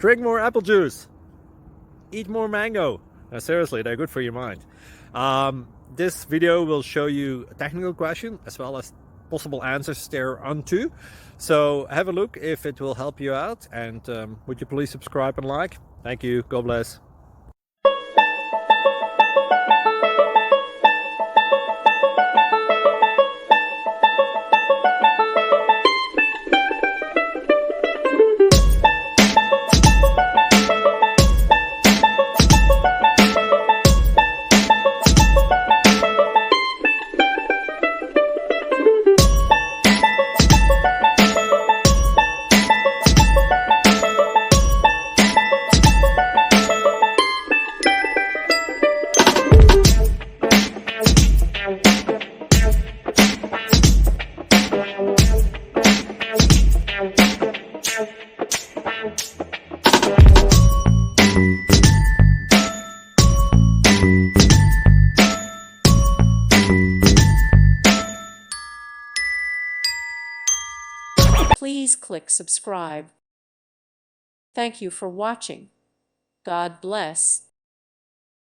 Drink more apple juice. Eat more mango. Now, seriously, they're good for your mind. This video will show you a technical question as well as possible answers thereunto. So have a look if it will help you out, and would you please subscribe and like? Thank you. God bless. Please click subscribe. Thank you for watching. God bless.